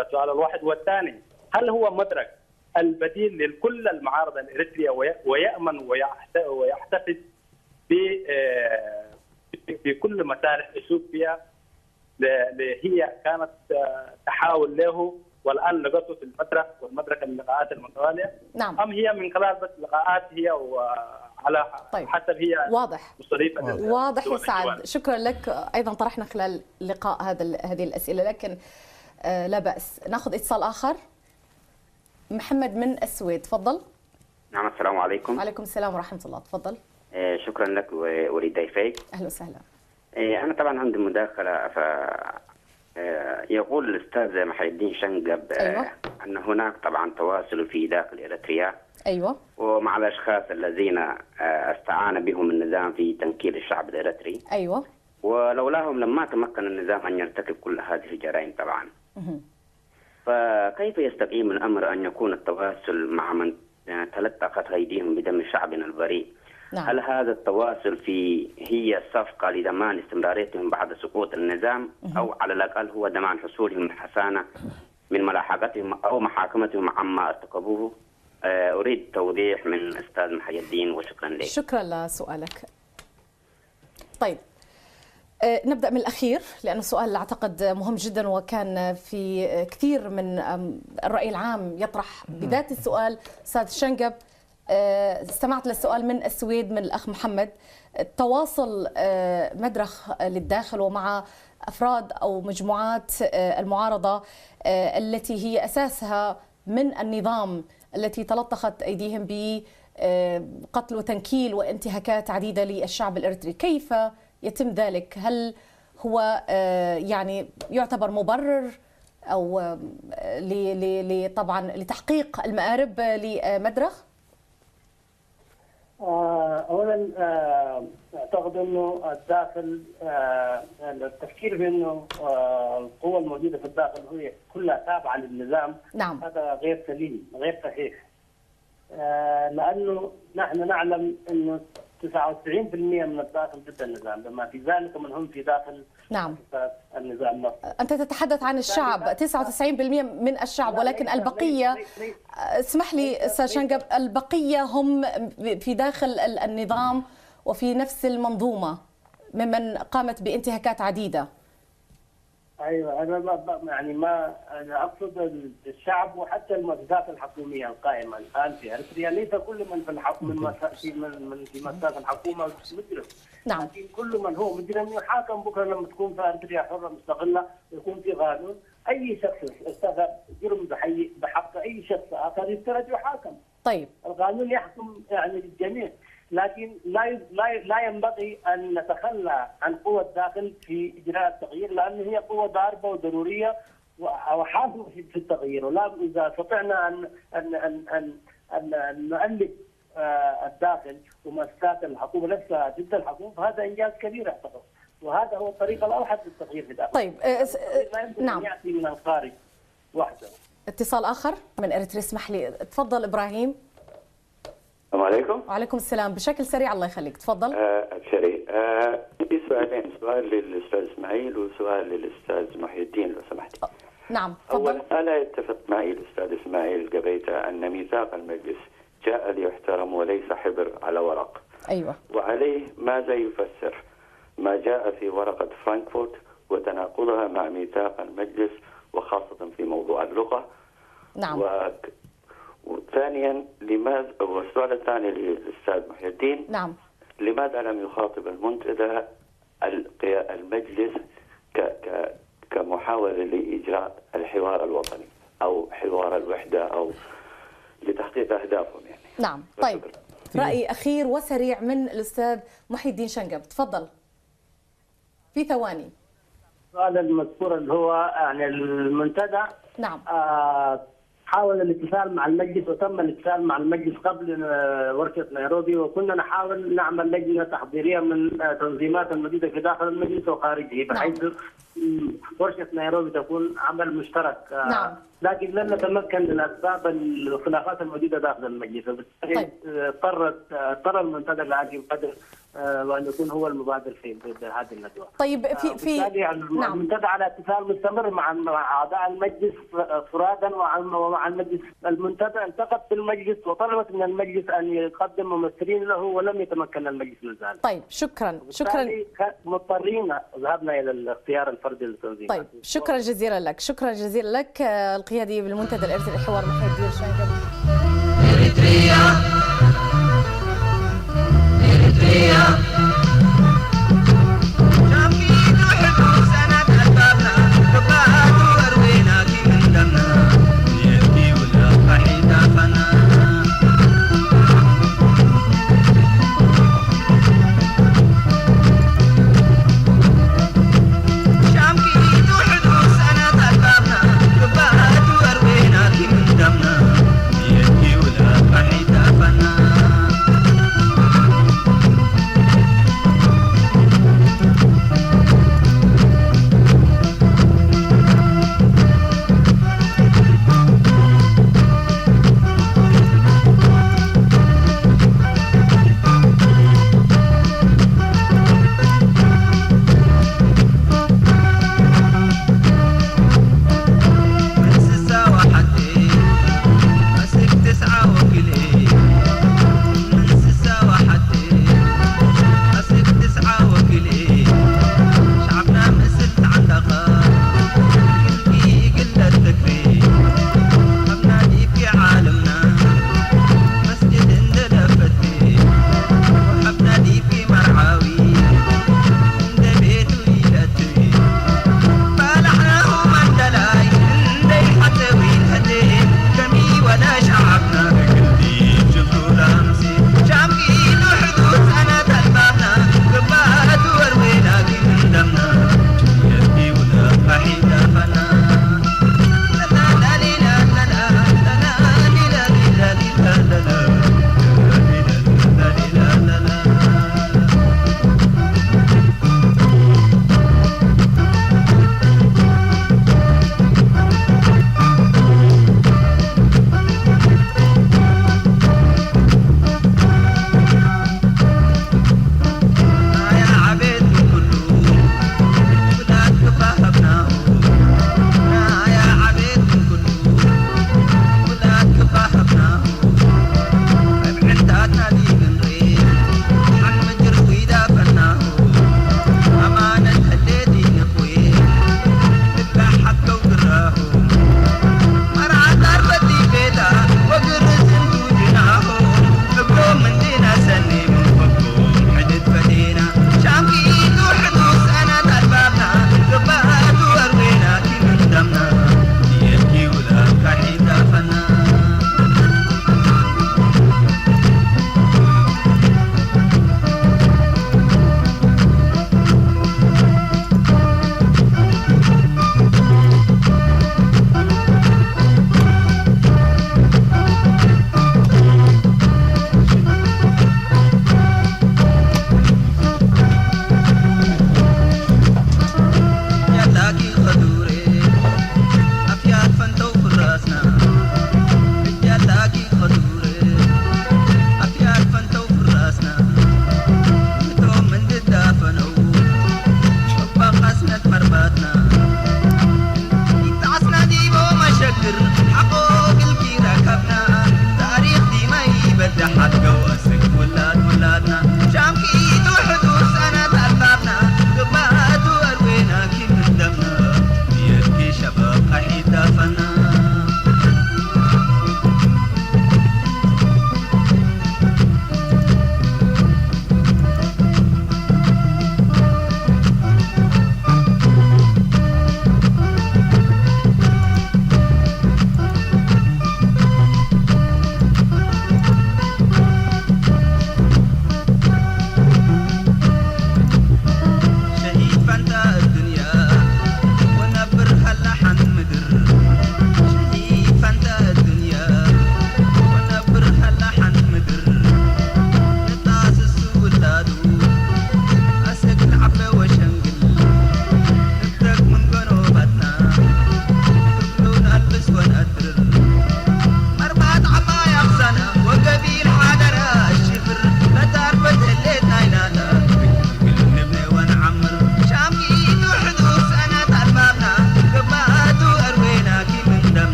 السؤال الواحد. والثاني، هل هو مدرك البديل لكل المعارضة الإريترية ويأمن ويحتفظ بكل مصالح اثيوبيا هي كانت تحاول له والان لقته في المدرك اللقاءات المتواليه؟ نعم. ام هي من خلال بس لقاءات هي وعلى حسب هي واضح مستضيفه واضح يا سعد. شكرا لك. ايضا طرحنا خلال اللقاء هذه الاسئله، لكن لا باس ناخذ اتصال اخر. محمد من السويد، تفضل. نعم، السلام عليكم. وعليكم السلام ورحمه الله. تفضل. شكرا لك ولضيفيك. اهلا وسهلا. انا طبعا عندي مداخله. يقول الاستاذ محي الدين شنقب أيوة. ان هناك طبعا تواصل في داخل اريتريا. ايوه. ومع الاشخاص الذين استعان بهم النظام في تنكيل الشعب الاريتري. ايوه. ولولاهم لما تمكن النظام ان يرتكب كل هذه الجرائم طبعا. فكيف يستقيم الامر ان يكون التواصل مع من تلطخت ايديهم بدم شعبنا البريء؟ نعم. هل هذا التواصل هي صفقة لضمان استمراريتهم بعد سقوط النظام، أو على الأقل هو ضمان حصولهم الحسانة من ملاحقتهم أو محاكمتهم عما ارتكبوه؟ أريد توضيح من أستاذ محي الدين، وشكرا لك. شكرا لسؤالك. طيب نبدأ من الأخير، لأنه السؤال أعتقد مهم جدا، وكان في كثير من الرأي العام يطرح بذات السؤال. أستاذ شنقب، استمعت للسؤال من السويد من الأخ محمد. التواصل مدرخ للداخل ومع أفراد أو مجموعات المعارضة التي هي أساسها من النظام التي تلطخت أيديهم بقتل وتنكيل وانتهاكات عديدة للشعب الإريتري، كيف يتم ذلك؟ هل هو يعني يعتبر مبرر أو طبعا لتحقيق المآرب لمدرخ؟ اولا اعتقد انه الداخل التفكير بانه القوى الموجوده في الداخل هي كلها تابعه للنظام. نعم. هذا غير سليم، غير صحيح. لانه نحن نعلم انه 99% من الداخل ضد النظام، بما في ذلك من هم في داخل نعم النظام نفسه. أنت تتحدث عن الشعب، 99% من الشعب، ولكن البقية، اسمح لي أستاذ شنقب، البقية هم في داخل النظام وفي نفس المنظومة ممن قامت بانتهاكات عديدة. ايوه، انا انا اقصد الشعب وحتى المؤسسات الحكوميه القائمه الان في اريتريا. ليس كل من في مؤسسات الحكومه مجرم. نعم. لكن كل من هو مجرم يحاكم بكره لما تكون في اريتريا حره مستقله، يكون في قانون. اي شخص ارتكب جرم بحق اي شخص اخر يفترض يحاكم. طيب. القانون يحكم يعني للجميع، لكن لا ينبغي ان نتخلى عن قوى الداخل في اجراء التغيير، لانه هي قوه ضاربه وضروريه وحاسمه في التغيير. ولا اذا استطعنا ان نؤلف الداخل ومؤسسات الحكومه نفسها ضد الحكومه، فهذا انجاز كبير اعتقد، وهذا هو الطريق الاوحد للتغيير في الداخل. طيب نعم. ياتي من الخارج وحده. اتصال اخر من اريتريا، اسمح لي. تفضل ابراهيم. السلام عليكم. وعليكم السلام. بشكل سريع الله يخليك، تفضل. ابشري. عندي سؤالين، سؤال للاستاذ اسماعيل وسؤال للاستاذ محي الدين لو سمحتي. نعم تفضل. اولا، الا يتفق معي الاستاذ اسماعيل قبيته ان ميثاق المجلس جاء ليحترم وليس حبر على ورق. ايوه. وعليه ماذا يفسر ما جاء في ورقه فرانكفورت وتناقضها مع ميثاق المجلس، وخاصه في موضوع اللغه. نعم. وثانيا، لماذا، والسؤال الثاني للاستاذ محي الدين، نعم، لماذا لم يخاطب المنتدى المجلس كمحاولة لإجراء الحوار الوطني أو حوار الوحدة أو لتحقيق أهدافهم يعني. نعم. طيب، رأي أخير وسريع من الأستاذ محي الدين شنقب، تفضل في ثواني. السؤال المذكور اللي هو يعني المنتدى نعم. حاول الاتصال مع المجلس، وتم الاتصال مع المجلس قبل ورشة نيروبي، وكنا نحاول نعمل لجنة تحضيرية من تنظيمات الموجودة في داخل المجلس وخارجه، بحيث ورشة نيروبي تكون عمل مشترك. نعم. لكن لم نتمكن لأسباب الخلافات الموجودة داخل المجلس، وبالتالي اضطر المنتدى لعدم قدر وأن يكون هو المبادر في هذه الندوة. طيب، في نعم. المنتدى على اتصال مستمر مع أعضاء المجلس فرادا ومع المجلس. المنتدى التقت بالمجلس وطلبت من المجلس أن يقدم ممثلين له، ولم يتمكن المجلس من ذلك. طيب، شكرا. مضطرين ذهبنا إلى الاختيار الفردي للتنظيم. طيب، شكرا جزيلا لك. شكرا جزيلا لك القيادي بالمنتدى الإرثي للحوار محي الدين شنقب.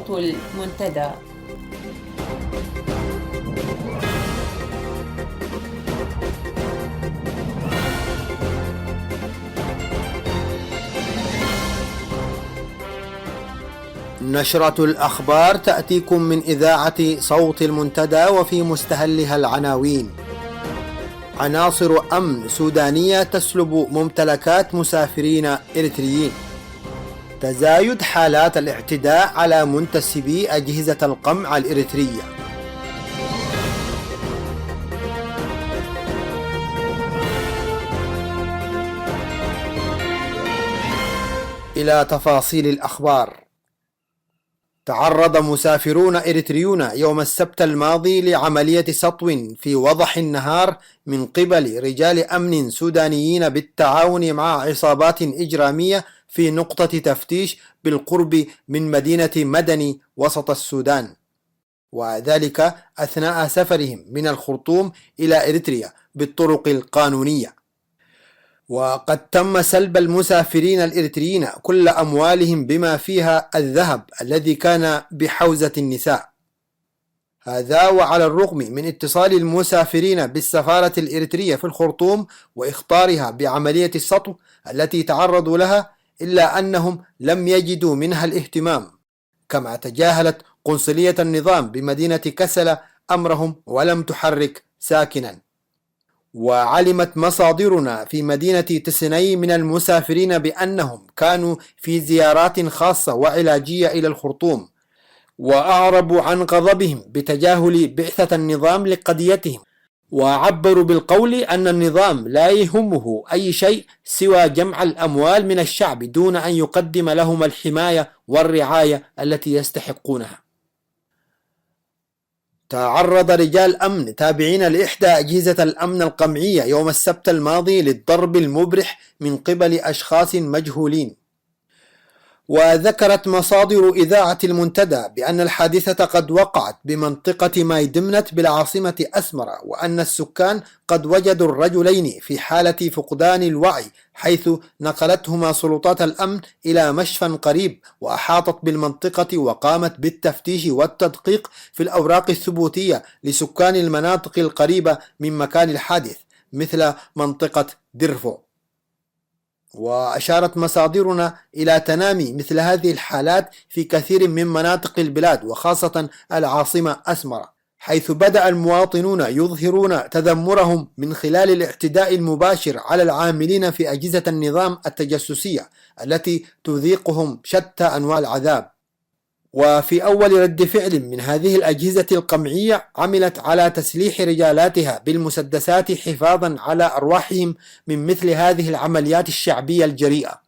صوت المنتدى. نشرة الأخبار تأتيكم من إذاعة صوت المنتدى، وفي مستهلها العناوين: عناصر أمن سودانية تسلب ممتلكات مسافرين إريتريين. تزايد حالات الاعتداء على منتسبي أجهزة القمع الإريترية. إلى تفاصيل الأخبار. تعرض مسافرون إريتريون يوم السبت الماضي لعملية سطو في وضح النهار من قبل رجال أمن سودانيين بالتعاون مع عصابات إجرامية في نقطة تفتيش بالقرب من مدينة مدني وسط السودان، وذلك أثناء سفرهم من الخرطوم إلى إريتريا بالطرق القانونية. وقد تم سلب المسافرين الإريتريين كل أموالهم بما فيها الذهب الذي كان بحوزة النساء. هذا وعلى الرغم من اتصال المسافرين بالسفارة الإريترية في الخرطوم وإخطارها بعملية السطو التي تعرضوا لها، إلا أنهم لم يجدوا منها الاهتمام، كما تجاهلت قنصلية النظام بمدينة كسلا أمرهم ولم تحرك ساكنا. وعلمت مصادرنا في مدينة تسني من المسافرين بأنهم كانوا في زيارات خاصة وعلاجية إلى الخرطوم، وأعربوا عن غضبهم بتجاهل بعثة النظام لقضيتهم، وعبروا بالقول أن النظام لا يهمه أي شيء سوى جمع الأموال من الشعب دون أن يقدم لهم الحماية والرعاية التي يستحقونها. تعرض رجال أمن تابعين لإحدى أجهزة الأمن القمعية يوم السبت الماضي للضرب المبرح من قبل أشخاص مجهولين. وذكرت مصادر إذاعة المنتدى بأن الحادثة قد وقعت بمنطقة مايدمنت بالعاصمة أسمرة، وأن السكان قد وجدوا الرجلين في حالة فقدان الوعي، حيث نقلتهما سلطات الأمن إلى مشفى قريب، وأحاطت بالمنطقة وقامت بالتفتيش والتدقيق في الأوراق الثبوتية لسكان المناطق القريبة من مكان الحادث مثل منطقة ديرفو. وأشارت مصادرنا إلى تنامي مثل هذه الحالات في كثير من مناطق البلاد وخاصة العاصمة أسمرة، حيث بدأ المواطنون يظهرون تذمرهم من خلال الاعتداء المباشر على العاملين في أجهزة النظام التجسسية التي تذيقهم شتى أنواع العذاب. وفي أول رد فعل من هذه الأجهزة القمعية عملت على تسليح رجالاتها بالمسدسات حفاظا على أرواحهم من مثل هذه العمليات الشعبية الجريئة.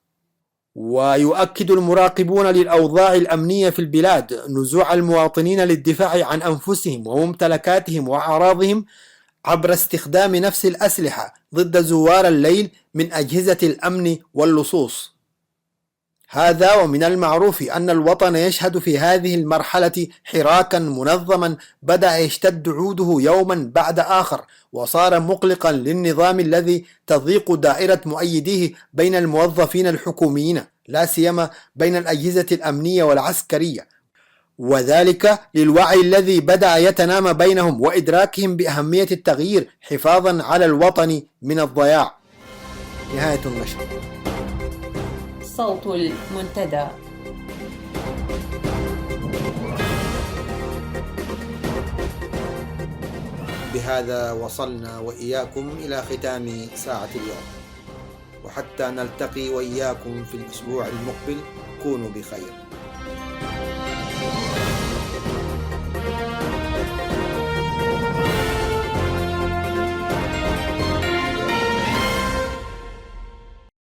ويؤكد المراقبون للأوضاع الأمنية في البلاد نزوع المواطنين للدفاع عن أنفسهم وممتلكاتهم وأعراضهم عبر استخدام نفس الأسلحة ضد زوار الليل من أجهزة الأمن واللصوص. هذا ومن المعروف أن الوطن يشهد في هذه المرحلة حراكا منظما بدأ يشتد عوده يوما بعد آخر، وصار مقلقا للنظام الذي تضيق دائرة مؤيديه بين الموظفين الحكوميين، لا سيما بين الأجهزة الأمنية والعسكرية، وذلك للوعي الذي بدأ يتنامى بينهم وإدراكهم بأهمية التغيير حفاظا على الوطن من الضياع. نهاية النشر. صوت المنتدى. بهذا وصلنا وإياكم إلى ختام ساعة اليوم، وحتى نلتقي وإياكم في الأسبوع المقبل كونوا بخير.